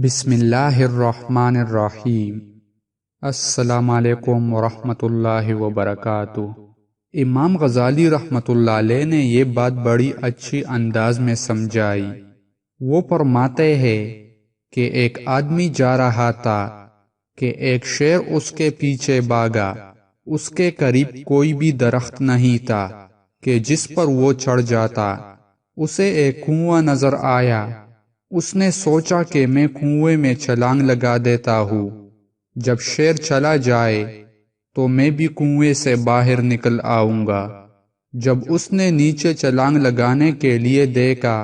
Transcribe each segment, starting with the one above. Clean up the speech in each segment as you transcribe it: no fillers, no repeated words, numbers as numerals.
بسم اللہ الرحمن الرحیم۔ السلام علیکم ورحمۃ اللہ وبرکاتہ۔ امام غزالی رحمۃ اللہ علیہ نے یہ بات بڑی اچھی انداز میں سمجھائی۔ وہ فرماتے ہیں کہ ایک آدمی جا رہا تھا کہ ایک شیر اس کے پیچھے بھاگا۔ اس کے قریب کوئی بھی درخت نہیں تھا کہ جس پر وہ چڑھ جاتا۔ اسے ایک کنواں نظر آیا۔ اس نے سوچا کہ میں کنویں میں چھلانگ لگا دیتا ہوں، جب شیر چلا جائے تو میں بھی کنویں سے باہر نکل آؤں گا۔ جب اس نے نیچے چھلانگ لگانے کے لیے دیکھا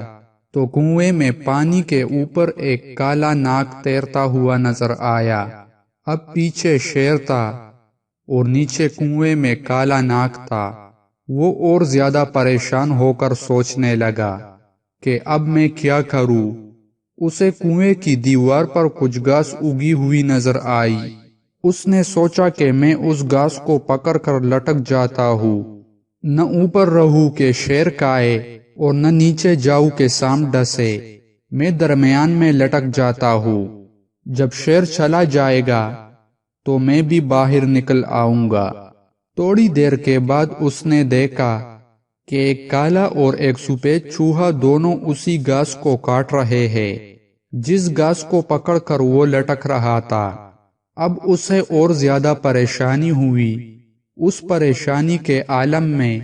تو کنویں میں پانی کے اوپر ایک کالا ناگ تیرتا ہوا نظر آیا۔ اب پیچھے شیر تھا اور نیچے کنویں میں کالا ناگ تھا۔ وہ اور زیادہ پریشان ہو کر سوچنے لگا کہ اب میں کیا کروں۔ اسے کنویں کی دیوار پر کچھ گھاس اگی ہوئی نظر آئی۔ اس نے سوچا کہ میں اس گھاس کو پکڑ کر لٹک جاتا ہوں، نہ اوپر رہوں کہ شیر کھائے اور نہ نیچے جاؤں کہ سانپ ڈسے۔ میں درمیان میں لٹک جاتا ہوں۔ جب شیر چلا جائے گا تو میں بھی باہر نکل آؤں گا۔ تھوڑی دیر کے بعد اس نے دیکھا کہ ایک کالا اور ایک سفید چوہا دونوں اسی گھاس کو کاٹ رہے ہیں جس گھاس کو پکڑ کر وہ لٹک رہا تھا۔ اب اسے اور زیادہ پریشانی ہوئی۔ اس پریشانی کے عالم میں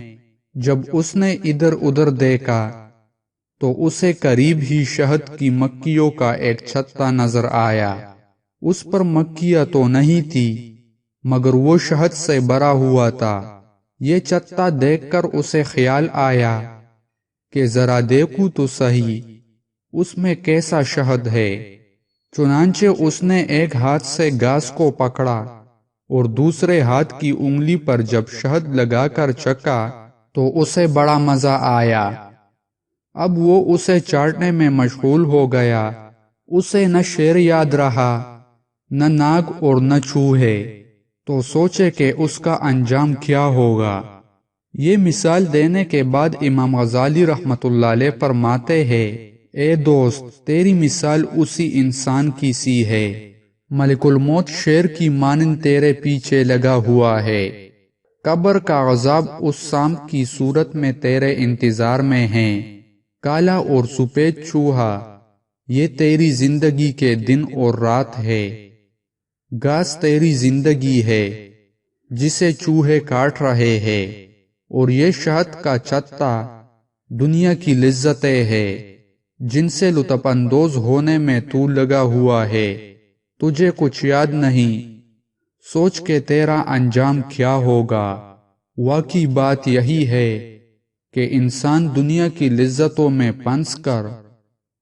جب اس نے ادھر ادھر دیکھا تو اسے قریب ہی شہد کی مکھیوں کا ایک چھتا نظر آیا۔ اس پر مکھیاں تو نہیں تھی مگر وہ شہد سے بھرا ہوا تھا۔ یہ چھتا دیکھ کر اسے خیال آیا کہ ذرا دیکھوں تو صحیح اس میں کیسا شہد ہے۔ چنانچہ اس نے ایک ہاتھ سے گھاس کو پکڑا اور دوسرے ہاتھ کی انگلی پر جب شہد لگا کر چکھا تو اسے بڑا مزہ آیا۔ اب وہ اسے چاٹنے میں مشغول ہو گیا۔ اسے نہ شیر یاد رہا، نہ ناگ اور نہ چوہے۔ تو سوچے کہ اس کا انجام کیا ہوگا۔ یہ مثال دینے کے بعد امام غزالی رحمۃ اللہ علیہ فرماتے ہیں، اے دوست، تیری مثال اسی انسان کی سی ہے۔ ملک الموت شیر کی مانند تیرے پیچھے لگا ہوا ہے۔ قبر کا عذاب اس سانپ کی صورت میں تیرے انتظار میں ہے۔ کالا اور سفید چوہا، یہ تیری زندگی کے دن اور رات ہے۔ گھاس تیری زندگی ہے جسے چوہے کاٹ رہے ہیں، اور یہ شہد کا چھتا دنیا کی لذتیں ہیں جن سے لطف اندوز ہونے میں تو لگا ہوا ہے۔ تجھے کچھ یاد نہیں، سوچ کے تیرا انجام کیا ہوگا۔ واقعی بات یہی ہے کہ انسان دنیا کی لذتوں میں پھنس کر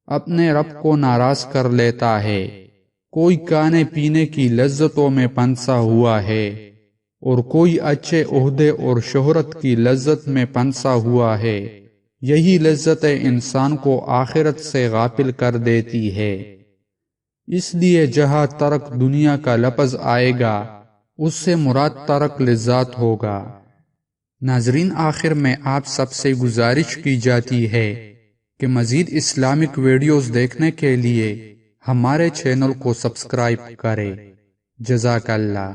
اپنے رب کو ناراض کر لیتا ہے۔ کوئی کھانے پینے کی لذتوں میں پھنسا ہوا ہے اور کوئی اچھے عہدے اور شہرت کی لذت میں پھنسا ہوا ہے۔ یہی لذتیں انسان کو آخرت سے غافل کر دیتی ہے۔ اس لیے جہاں ترک دنیا کا لفظ آئے گا اس سے مراد ترک لذات ہوگا۔ ناظرین، آخر میں آپ سب سے گزارش کی جاتی ہے کہ مزید اسلامک ویڈیوز دیکھنے کے لیے ہمارے چینل کو سبسکرائب کریں۔ جزاک اللہ۔